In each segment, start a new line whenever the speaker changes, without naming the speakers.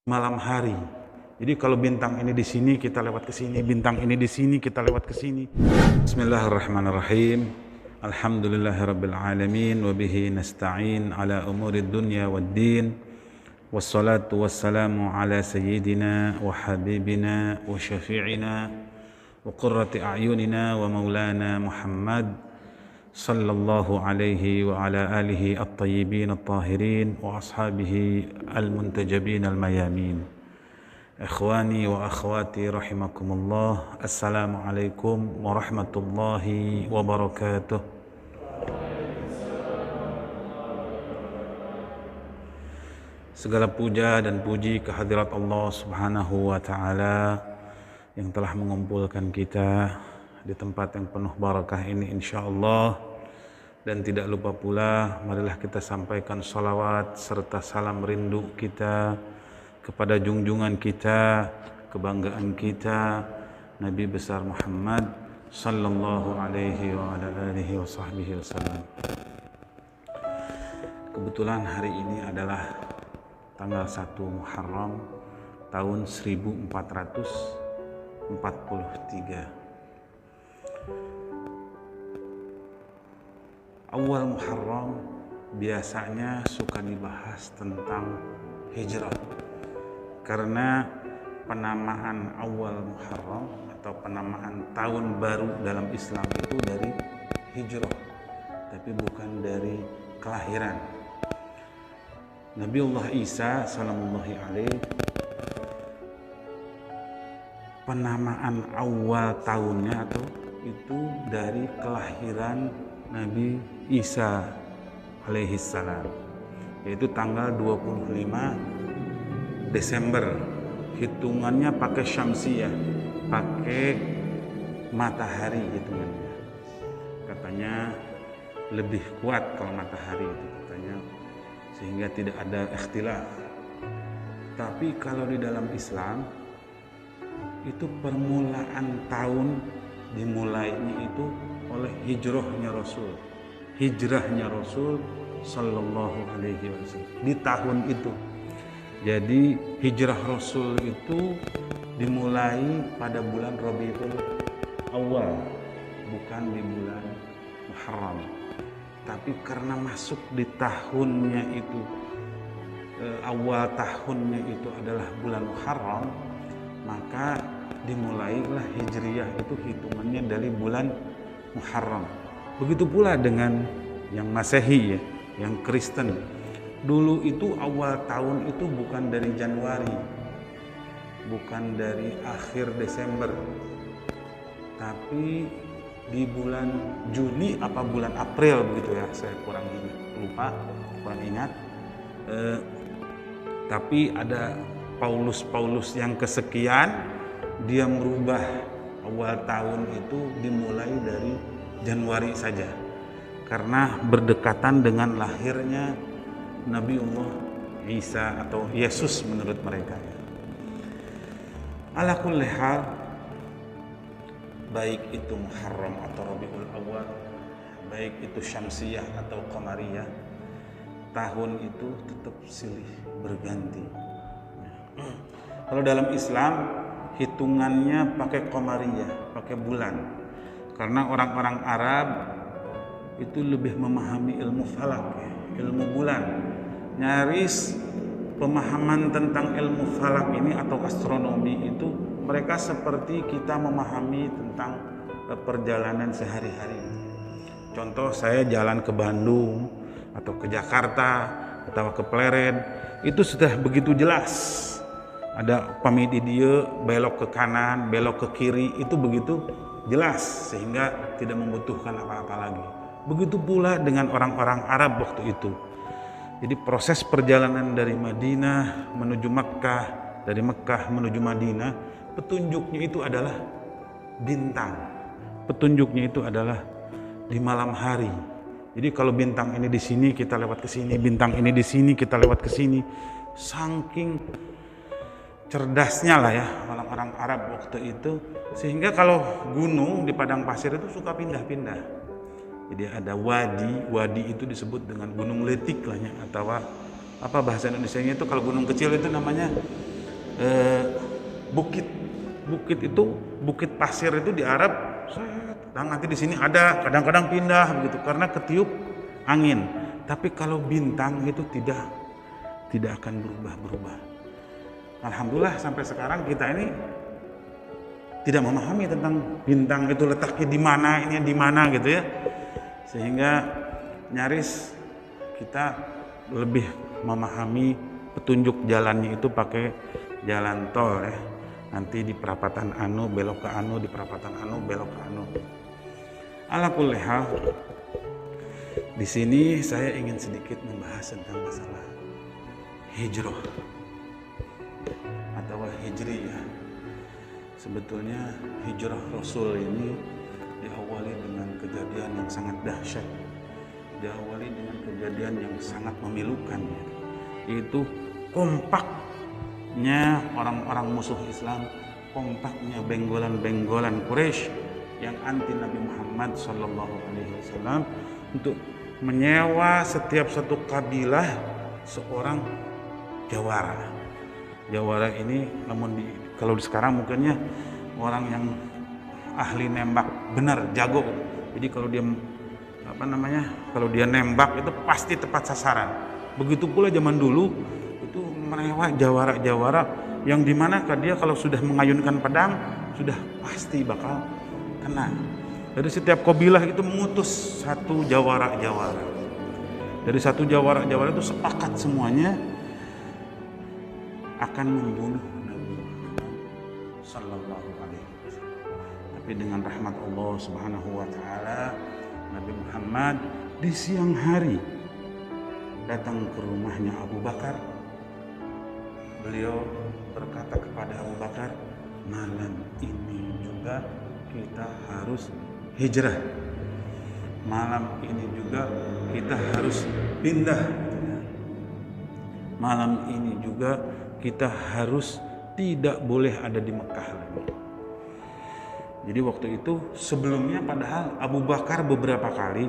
malam hari. Jadi kalau bintang ini di sini kita lewat ke sini, bintang ini di sini kita lewat ke sini. Bismillahirrahmanirrahim. Alhamdulillahirabbil alamin wa bihi nasta'in ala umurid dunya waddin. Wassalatu wassalamu ala sayyidina wa habibina wa syafi'ina wa qurrati a'yunina wa maulana Muhammad sallallahu alaihi wa ala alihi at-tayyibin at-tahirin wa ashabihi al-muntajabin al-mayamin. Ikhwani wa akhwati rahimakumullah. Assalamualaikum warahmatullahi wabarakatuh. Segala puja dan puji kehadirat Allah Subhanahu wa taala yang telah mengumpulkan kita di tempat yang penuh barakah ini insyaallah. Dan tidak lupa pula, marilah kita sampaikan salawat serta salam rindu kita kepada junjungan kita, kebanggaan kita, Nabi besar Muhammad sallallahu alaihi wa ala alihi wa sahbihi wasallam. Kebetulan hari ini adalah tanggal 1 Muharram tahun 1443. Awal Muharram biasanya suka dibahas tentang hijrah, karena penamaan awal Muharram atau penamaan tahun baru dalam Islam itu dari hijrah, tapi bukan dari kelahiran. Nabiullah Isa sallallahu alaihi, penamaan awal tahunnya atau itu dari kelahiran Nabi Isa alaihi salam, yaitu tanggal 25 Desember. Hitungannya pakai syamsiyah, pakai matahari hitungannya. Katanya lebih kuat kalau matahari itu katanya, sehingga tidak ada ikhtilaf. Tapi kalau di dalam Islam itu permulaan tahun dimulainya itu oleh hijrahnya Rasul sallallahu alaihi wasallam di tahun itu. Jadi hijrah Rasul itu dimulai pada bulan Rabiul Awal, bukan di bulan Muharram. Tapi karena masuk di tahunnya itu, awal tahunnya itu adalah bulan Muharram, maka dimulailah hijriyah itu hitungannya dari bulan Muharram. Begitu pula dengan yang Masehi ya, yang Kristen. Dulu itu awal tahun itu bukan dari Januari, bukan dari akhir Desember, tapi di bulan Juni apa bulan April begitu ya, saya kurang ingat. Tapi ada Paulus yang kesekian, dia merubah awal tahun itu dimulai dari Januari saja, karena berdekatan dengan lahirnya Nabiullah Isa atau Yesus menurut mereka. Ala kulli hal, baik itu Muharram atau Rabiul Awal, baik itu Syamsiyah atau Qamariyah, tahun itu tetap silih berganti. Kalau dalam Islam hitungannya pakai Qamariyah, pakai bulan, karena orang-orang Arab itu lebih memahami ilmu falak, ilmu bulan. Nyaris pemahaman tentang ilmu falak ini atau astronomi itu mereka seperti kita memahami tentang perjalanan sehari-hari. Contoh, saya jalan ke Bandung atau ke Jakarta atau ke Pleret, itu sudah begitu jelas. Ada pamidi dia belok ke kanan, belok ke kiri, itu begitu jelas sehingga tidak membutuhkan apa-apa lagi. Begitu pula dengan orang-orang Arab waktu itu. Jadi proses perjalanan dari Madinah menuju Mekkah, dari Mekkah menuju Madinah, petunjuknya itu adalah bintang. Petunjuknya itu adalah di malam hari. Jadi kalau bintang ini di sini kita lewat ke sini, bintang ini di sini kita lewat ke sini. Saking cerdasnya lah ya orang-orang Arab waktu itu, sehingga kalau gunung di padang pasir itu suka pindah-pindah. Jadi ada wadi itu disebut dengan gunung letik lah ya, atau apa bahasa Indonesianya itu, kalau gunung kecil itu namanya bukit itu, bukit pasir itu di Arab, dan nanti di sini ada, kadang-kadang pindah begitu karena ketiup angin. Tapi kalau bintang itu tidak akan berubah-berubah. Alhamdulillah sampai sekarang kita ini tidak memahami tentang bintang itu letaknya di mana, ini di mana gitu ya. Sehingga nyaris kita lebih memahami petunjuk jalannya itu pakai jalan tol ya. Nanti di perapatan anu belok ke anu, di perapatan anu belok ke anu. Ala kulli hal, di sini saya ingin sedikit membahas tentang masalah hijrah atau hijriyah. Sebetulnya hijrah Rasul ini diawali dengan kejadian yang sangat dahsyat, diawali dengan kejadian yang sangat memilukan, yaitu kompaknya orang-orang musuh Islam, kompaknya benggolan-benggolan Quraisy yang anti Nabi Muhammad SAW untuk menyewa setiap satu kabilah seorang jawara. Jawara ini namun kalau di sekarang mungkinnya orang yang ahli nembak benar, jago. Jadi kalau dia kalau dia nembak itu pasti tepat sasaran. Begitu pula zaman dulu itu menyewa jawara-jawara yang dimana dia kalau sudah mengayunkan pedang sudah pasti bakal kena. Dari setiap kabilah itu mengutus satu jawara-jawara. Dari satu jawara-jawara itu sepakat semuanya akan membunuh Nabi Sallallahu Alaihi Wasallam. Tapi dengan rahmat Allah Subhanahu Wa Taala, Nabi Muhammad di siang hari datang ke rumahnya Abu Bakar. Beliau berkata kepada Abu Bakar, malam ini juga kita harus hijrah. Malam ini juga kita harus pindah. Malam ini juga kita harus tidak boleh ada di Mekah lagi. Jadi waktu itu sebelumnya padahal Abu Bakar beberapa kali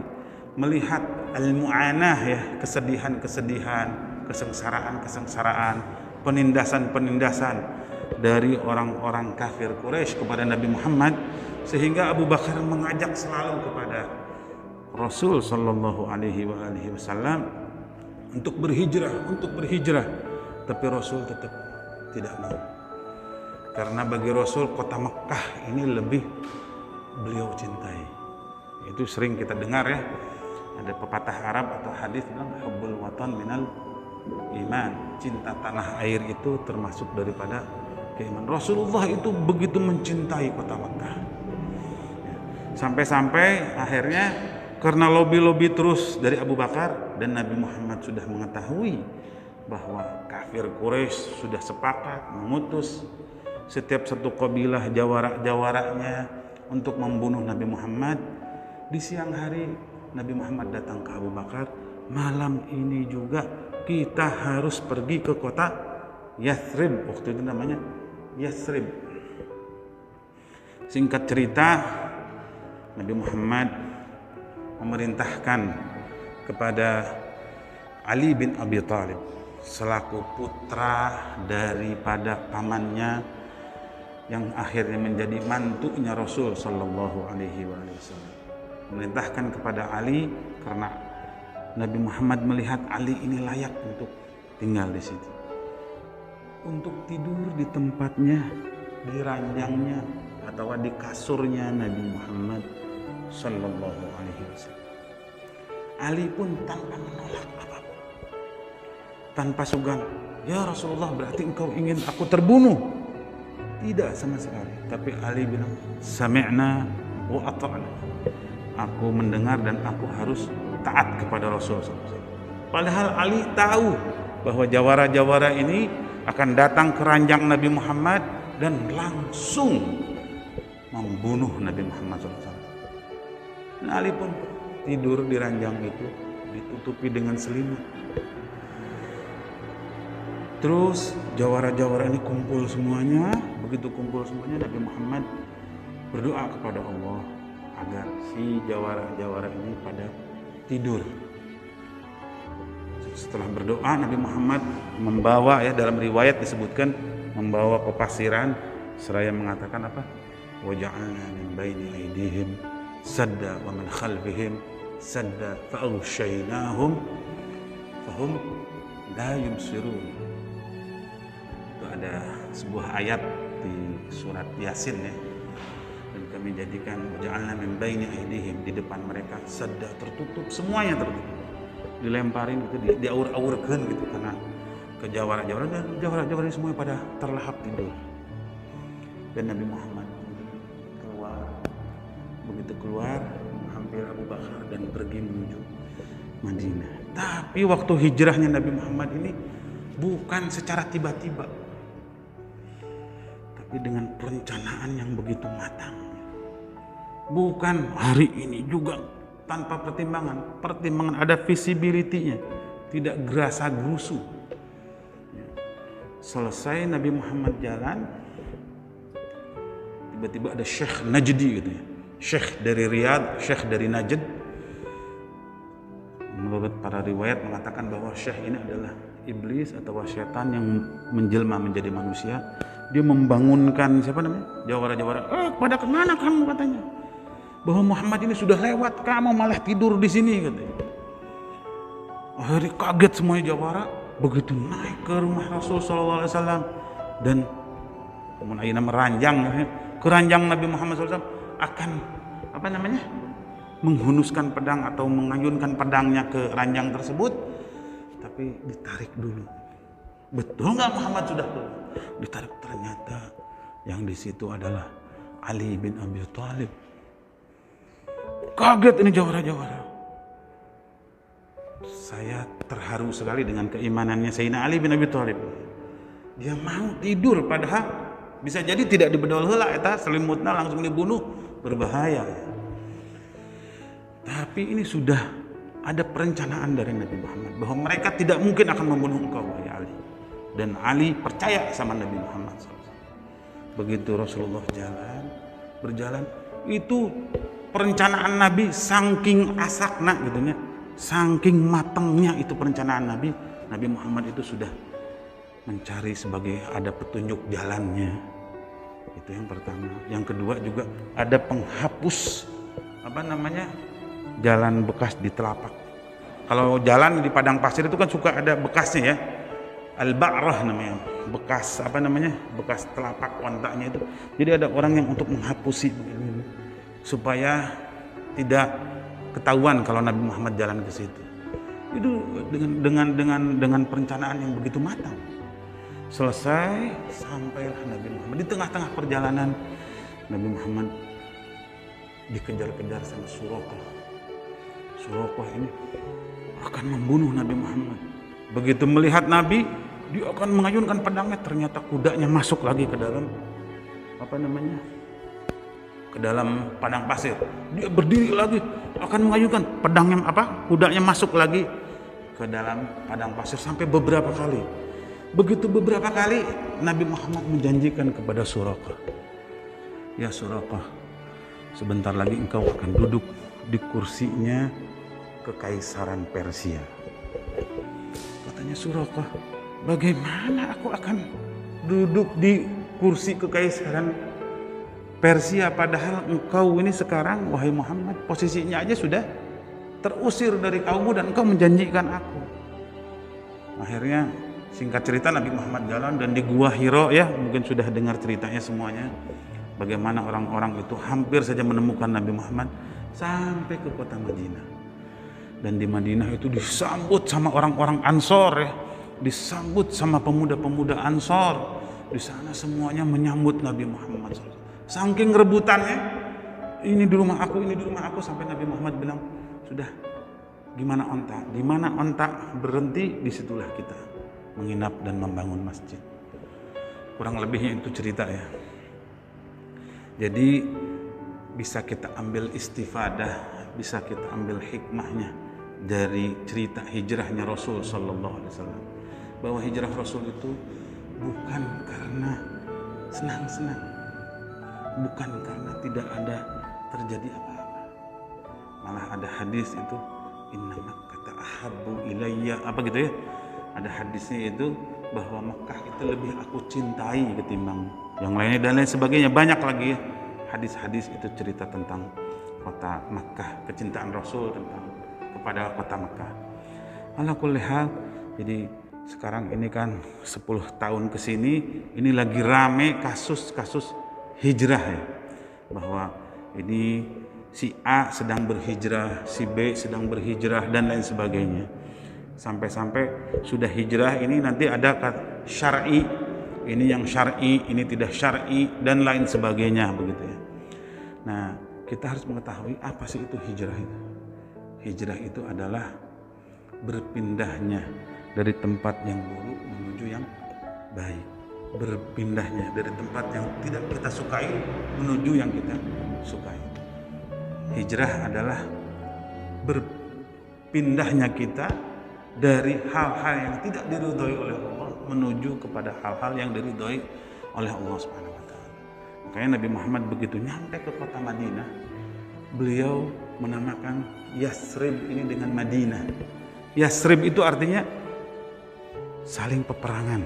melihat al-mu'anah ya, kesedihan-kesedihan, kesengsaraan-kesengsaraan, penindasan-penindasan dari orang-orang kafir Quraisy kepada Nabi Muhammad, sehingga Abu Bakar mengajak selalu kepada Rasul Sallallahu Alaihi Wasallam untuk berhijrah, tapi Rasul tetap tidak mau, karena bagi Rasul kota Mekah ini lebih beliau cintai. Itu sering kita dengar ya, ada pepatah Arab atau hadis bilang hubbul watan minal iman, cinta tanah air itu termasuk daripada keimanan. Rasulullah itu begitu mencintai kota Mekah, sampai-sampai akhirnya karena lobby-lobby terus dari Abu Bakar dan Nabi Muhammad sudah mengetahui bahwa kafir Quraisy sudah sepakat mengutus setiap satu kabilah jawara-jawaranya untuk membunuh Nabi Muhammad. Di siang hari Nabi Muhammad datang ke Abu Bakar, malam ini juga kita harus pergi ke kota Yathrib. Waktu itu namanya Yathrib. Singkat cerita, Nabi Muhammad memerintahkan kepada Ali bin Abi Thalib selaku putra daripada pamannya yang akhirnya menjadi mantunya Rasul Sallallahu Alaihi Wasallam, memerintahkan kepada Ali karena Nabi Muhammad melihat Ali ini layak untuk tinggal di situ, untuk tidur di tempatnya, di ranjangnya atau di kasurnya Nabi Muhammad Sallallahu Alaihi Wasallam. Ali pun tanpa menolak apapun, tanpa sugan, ya Rasulullah berarti engkau ingin aku terbunuh? Tidak sama sekali. Tapi Ali bilang, sami'na wa ata'na. Aku mendengar dan aku harus taat kepada Rasulullah SAW. Padahal Ali tahu bahwa jawara-jawara ini akan datang ke ranjang Nabi Muhammad dan langsung membunuh Nabi Muhammad SAW. Dan Ali pun tidur di ranjang itu, ditutupi dengan selimut. Terus jawara-jawara ini kumpul semuanya. Begitu kumpul semuanya, Nabi Muhammad berdoa kepada Allah agar si jawara-jawara ini pada tidur. Setelah berdoa, Nabi Muhammad membawa, ya dalam riwayat disebutkan, membawa pepasiran seraya mengatakan apa? Waja'alna min baini aydihim sadda wa min khalfihim sadda fa'aghshaynahum fahum la yubsirun. Itu ada sebuah ayat di surat Yasin ya. Dan kami jadikan waja'alna min baini aydihim, di depan mereka sadda, tertutup, semuanya tertutup. Dilemparin gitu, diaur-aurkeun gitu karena ke jawara-jawara, dan jawara-jawara semuanya pada terlahap tidur. Dan Nabi Muhammad keluar, begitu keluar hampir Abu Bakar dan pergi menuju Madinah. Tapi waktu hijrahnya Nabi Muhammad ini bukan secara tiba-tiba, tapi dengan perencanaan yang begitu matang. Bukan hari ini juga tanpa pertimbangan. Pertimbangan ada visibility-nya, tidak gerasa gerusu. Selesai Nabi Muhammad jalan, tiba-tiba ada Syekh Najdi gitu ya. Syekh dari Riyadh, Syekh dari Najd. Menurut para riwayat mengatakan bahwa Syekh ini adalah iblis atau syaitan yang menjelma menjadi manusia. Dia membangunkan siapa namanya? Jawara-jawara. Pada kemana kamu katanya? Bahwa Muhammad ini sudah lewat, kamu malah tidur di sini katanya. Akhirnya kaget semuanya jawara. Begitu naik ke rumah Rasul sallallahu alaihi wasallam dan kemudian meranjang keranjang Nabi Muhammad SAW akan apa namanya? Menghunuskan pedang atau mengayunkan pedangnya ke ranjang tersebut, tapi ditarik dulu. Betul nggak Muhammad sudah keluar? Ditarik, ternyata yang di situ adalah Ali bin Abi Thalib. Kaget ini jawara-jawara. Saya terharu sekali dengan keimanannya Sayyidina Ali bin Abi Thalib. Dia mau tidur padahal bisa jadi tidak dibedol heula eta selimutna langsung dibunuh, berbahaya. Tapi ini sudah ada perencanaan dari Nabi Muhammad bahwa mereka tidak mungkin akan membunuh engkau wahai Ali. Dan Ali percaya sama Nabi Muhammad SAW. Begitu Rasulullah berjalan, itu perencanaan Nabi saking asakna gitu ya. Saking matangnya itu perencanaan Nabi Muhammad itu sudah mencari sebagai ada petunjuk jalannya. Itu yang pertama. Yang kedua juga ada penghapus jalan bekas di telapak. Kalau jalan di padang pasir itu kan suka ada bekasnya ya. Al-ba'rah namanya. Bekas bekas telapak ontaknya itu. Jadi ada orang yang untuk menghapusi supaya tidak ketahuan kalau Nabi Muhammad jalan ke situ. Itu dengan perencanaan yang begitu matang. Selesai, sampailah Nabi Muhammad di tengah-tengah perjalanan. Nabi Muhammad dikejar-kejar sama Suraqah. Suraqah ini akan membunuh Nabi Muhammad. Begitu melihat Nabi, dia akan mengayunkan pedangnya. Ternyata kudanya masuk lagi ke dalam ke dalam padang pasir. Dia berdiri lagi, akan mengayunkan pedangnya kudanya masuk lagi ke dalam padang pasir sampai beberapa kali. Begitu beberapa kali Nabi Muhammad menjanjikan kepada Suraqah, ya Suraqah, sebentar lagi engkau akan duduk di kursinya kekaisaran Persia. Katanya Suraqah, bagaimana aku akan duduk di kursi kekaisaran Persia padahal engkau ini sekarang wahai Muhammad posisinya aja sudah terusir dari kaummu dan engkau menjanjikan aku. Akhirnya singkat cerita Nabi Muhammad jalan dan di Gua Hiro ya, mungkin sudah dengar ceritanya semuanya. Bagaimana orang-orang itu hampir saja menemukan Nabi Muhammad sampai ke kota Madinah. Dan di Madinah itu disambut sama orang-orang Ansor ya. Disambut sama pemuda-pemuda Ansor. Di sana semuanya menyambut Nabi Muhammad SAW. Saking rebutannya, ini di rumah aku sampai Nabi Muhammad bilang, sudah gimana onta berhenti, disitulah kita menginap dan membangun masjid. Kurang lebihnya itu cerita ya. Jadi bisa kita ambil istifadah, bisa kita ambil hikmahnya dari cerita hijrahnya Rasul Sallallahu Alaihi Wasallam, bahwa hijrah Rasul itu bukan karena senang-senang, bukan karena tidak ada terjadi apa-apa. Malah ada hadis itu, innama kata ahabbu ilayya, apa gitu ya, ada hadisnya itu, bahwa Mekah itu lebih aku cintai ketimbang yang lainnya dan lain sebagainya. Banyak lagi ya hadis-hadis itu cerita tentang kota Mekah, kecintaan Rasul kepada kota Mekah. Ala kulli hal, jadi sekarang ini kan 10 tahun kesini ini lagi rame kasus-kasus hijrah ya, bahwa ini si A sedang berhijrah, si B sedang berhijrah dan lain sebagainya. Sampai-sampai sudah hijrah ini nanti ada syar'i, ini yang syar'i, ini tidak syar'i dan lain sebagainya begitu ya. Nah, kita harus mengetahui apa sih itu hijrah itu. Hijrah itu adalah berpindahnya dari tempat yang buruk menuju yang baik. Berpindahnya dari tempat yang tidak kita sukai menuju yang kita sukai. Hijrah adalah berpindahnya kita dari hal-hal yang tidak diridhoi oleh Allah menuju kepada hal-hal yang diridhoi oleh Allah Subhanahu wa taala. Makanya Nabi Muhammad begitu nyampe ke kota Madinah, beliau menamakan Yasrib ini dengan Madinah. Yasrib itu artinya saling peperangan.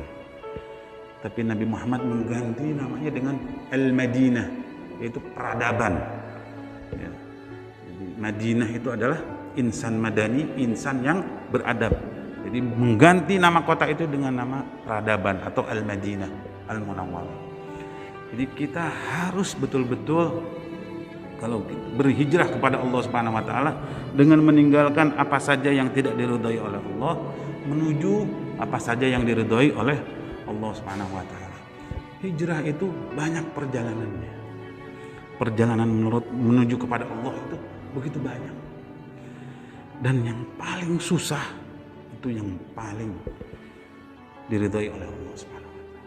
Tapi Nabi Muhammad mengganti namanya dengan Al-Madinah, yaitu peradaban. Ya. Jadi Madinah itu adalah insan madani, insan yang beradab. Jadi mengganti nama kota itu dengan nama peradaban atau Al-Madinah Al-Munawwarah. Jadi kita harus betul-betul kalau berhijrah kepada Allah Subhanahu wa taala dengan meninggalkan apa saja yang tidak diridhai oleh Allah menuju apa saja yang diridhai oleh Allah Subhanahu wa taala. Hijrah itu banyak perjalanannya. Perjalanan menuju kepada Allah itu begitu banyak. Dan yang paling susah itu yang paling diridhai oleh Allah Subhanahu wa taala.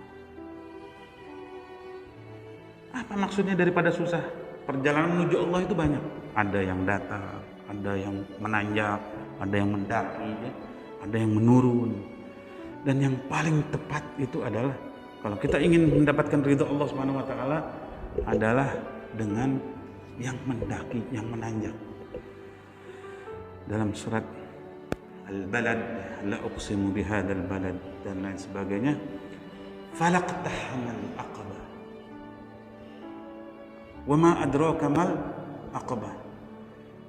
Apa maksudnya daripada susah? Perjalanan menuju Allah itu banyak. Ada yang datar, ada yang menanjak, ada yang mendaki, ya, ada yang menurun. Dan yang paling tepat itu adalah kalau kita ingin mendapatkan ridha Allah Subhanahu wa taala adalah dengan yang mendaki, yang menanjak. Dalam surat Al-Balad, la uqsimu bihadzal balad dan lain sebagainya, falaqtahamal aqabah wa ma adraka mal aqabah.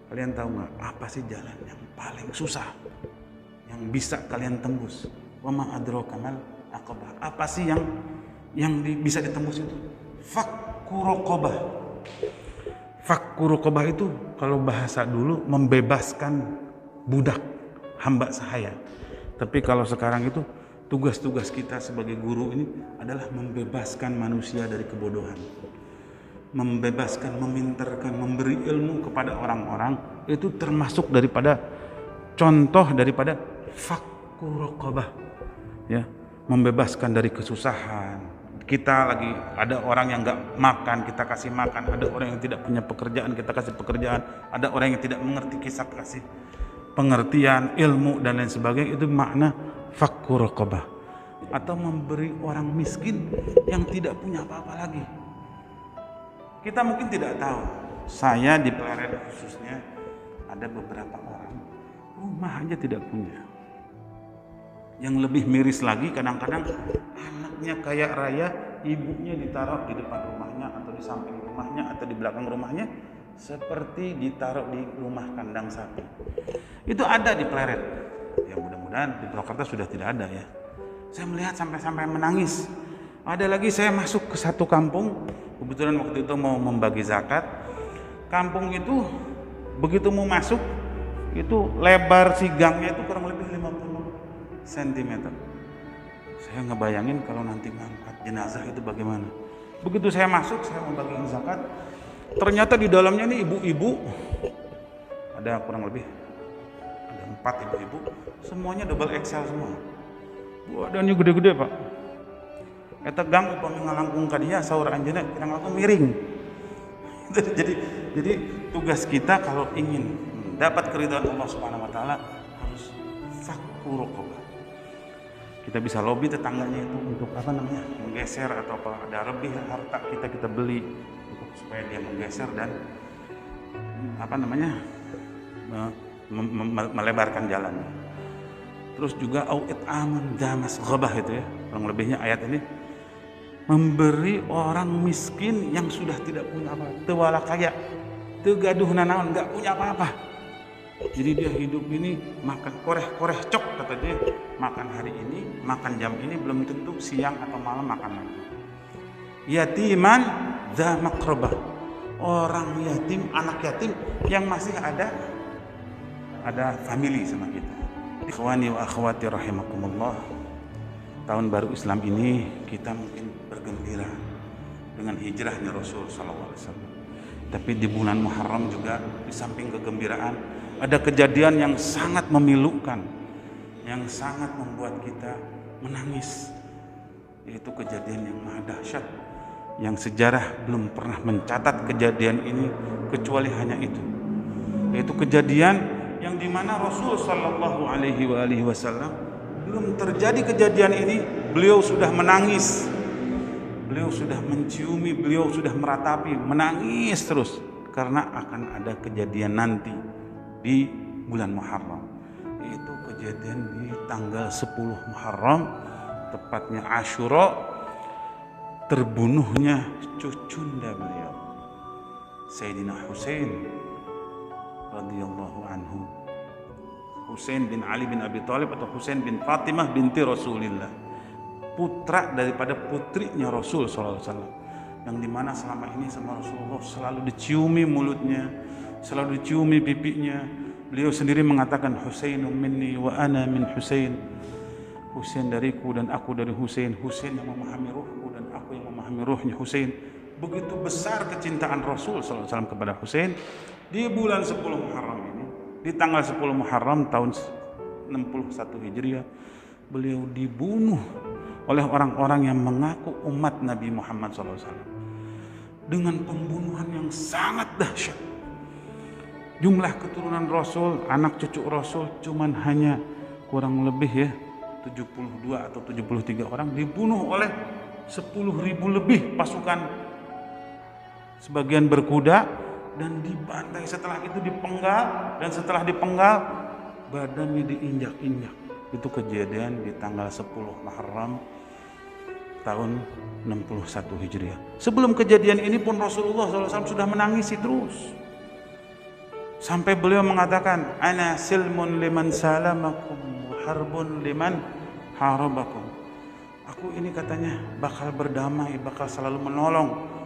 Kalian tahu nggak apa sih jalan yang paling susah yang bisa kalian tembus? Wa ma adraka mal aqabah. Apa sih yang bisa ditembus itu? Fakku raqabah. Fakku raqabah itu kalau bahasa dulu membebaskan budak, hamba sahaya. Tapi kalau sekarang itu tugas-tugas kita sebagai guru ini adalah membebaskan manusia dari kebodohan. Membebaskan, memintarkan, memberi ilmu kepada orang-orang itu termasuk daripada contoh daripada fakku raqabah. Ya, membebaskan dari kesusahan. Kita lagi ada orang yang nggak makan, kita kasih makan. Ada orang yang tidak punya pekerjaan, kita kasih pekerjaan. Ada orang yang tidak mengerti, kita kasih pengertian, ilmu dan lain sebagainya. Itu makna fakku raqabah. Atau memberi orang miskin yang tidak punya apa-apa lagi. Kita mungkin tidak tahu. Saya di Pleret khususnya ada beberapa orang rumah aja tidak punya. Yang lebih miris lagi kadang-kadang anaknya kaya raya, ibunya ditaruh di depan rumahnya atau di samping rumahnya atau di belakang rumahnya seperti ditaruh di rumah kandang sapi. Itu ada di Pleret. Ya mudah-mudahan di Purwakarta sudah tidak ada ya. Saya melihat sampai menangis. Ada lagi saya masuk ke satu kampung, kebetulan waktu itu mau membagi zakat. Kampung itu begitu mau masuk itu lebar si gangnya itu kurang lebih 50 cm. Saya ngebayangin kalau nanti ngangkat jenazah itu bagaimana. Begitu saya masuk, saya mau bagi zakat, ternyata di dalamnya ini ibu-ibu, ada kurang lebih ada 4 ibu-ibu, semuanya double XL semua. Badannya gede-gede pak. Eta gang upami ngalangkung ka dia saur anjeunna kirang langkung miring. Jadi tugas kita kalau ingin dapat keridhaan Allah Subhanahu wa taala harus fakku raqabah. Kita bisa lobby tetangganya itu untuk apa namanya? Menggeser atau apa ada lebih harta kita beli untuk supaya dia menggeser dan apa namanya? Melebarkan jalan. Terus juga au it'amun dza masghabah itu ya. Kurang lebihnya ayat ini memberi orang miskin yang sudah tidak punya apa, teu wala kaya, teu gaduhna naon, enggak punya apa-apa. Jadi dia hidup ini makan koreh-koreh cok kata dia, makan hari ini, makan jam ini, belum tentu siang atau malam makan lagi. Yatiman dza maqrabah, orang yatim, anak yatim yang masih ada family sama kita. Ikhwani wa akhwati rahimakumullah, tahun baru Islam ini kita mungkin bergembira dengan hijrahnya Rasul sallallahu alaihi wasallam. Tapi di bulan Muharram juga di samping kegembiraan ada kejadian yang sangat memilukan, yang sangat membuat kita menangis, yaitu kejadian yang maha dahsyat, yang sejarah belum pernah mencatat kejadian ini kecuali hanya itu, yaitu kejadian yang dimana Rasul sallallahu alaihi wasallam belum terjadi kejadian ini, beliau sudah menangis, beliau sudah menciumi, beliau sudah meratapi, menangis terus karena akan ada kejadian nanti di bulan Muharram, yaitu kejadian di tanggal 10 Muharram, tepatnya Asyura, terbunuhnya cucunda beliau, Sayyidina Husain radhiyallahu anhu, Husain bin Ali bin Abi Thalib atau Husain bin Fatimah binti Rasulillah, putra daripada putrinya Rasul sallallahu alaihi wasallam, yang dimana selama ini sama Rasulullah selalu diciumi mulutnya, selalu diciumi pipinya. Beliau sendiri mengatakan, Husainun minni wa ana min Husain, Husain dariku dan aku dari Husain, Husain yang memahami ruhku dan aku yang memahami ruhnya Husain. Begitu besar kecintaan Rasul sallallahu alaihi wasallam kepada Husain. Di bulan 10 Muharram ini, di tanggal 10 Muharram tahun 61 Hijriah, beliau dibunuh oleh orang-orang yang mengaku umat Nabi Muhammad SAW dengan pembunuhan yang sangat dahsyat. Jumlah keturunan Rasul, anak cucu Rasul cuman hanya kurang lebih ya 72 atau 73 orang, dibunuh oleh 10.000 lebih pasukan, sebagian berkuda, dan dibantai. Setelah itu dipenggal, dan setelah dipenggal badannya diinjak-injak. Itu kejadian di tanggal 10 Muharram tahun 61 Hijriah. Sebelum kejadian ini pun Rasulullah SAW sudah menangisi terus, sampai beliau mengatakan, ana silmun liman salamakum wa harbun liman harabakum. Aku ini katanya bakal berdamai, bakal selalu menolong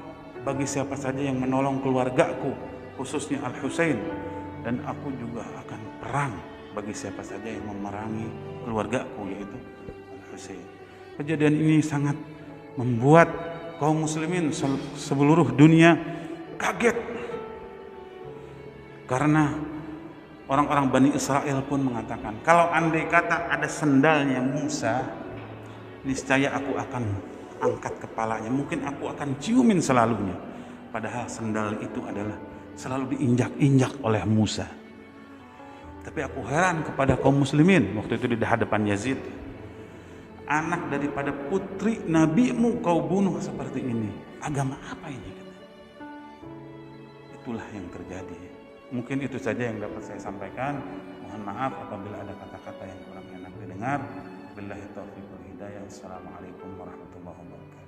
bagi siapa saja yang menolong keluargaku, khususnya Al-Husain, dan aku juga akan perang bagi siapa saja yang memerangi keluargaku, yaitu Al-Husain. Kejadian ini sangat membuat kaum muslimin seluruh dunia kaget, karena orang-orang Bani Israel pun mengatakan, kalau andai kata ada sendalnya Musa, niscaya aku akan angkat kepalanya, mungkin aku akan ciumin selalunya. Padahal sendal itu adalah selalu diinjak-injak oleh Musa. Tapi aku heran kepada kaum muslimin waktu itu di hadapan Yazid, anak daripada putri nabimu kau bunuh seperti ini, agama apa ini? Itulah yang terjadi. Mungkin itu saja yang dapat saya sampaikan. Mohon maaf apabila ada kata-kata yang kurang enak didengar. Billahi taufiq wal hidayah. Assalamualaikum warahmatullahi wabarakatuh.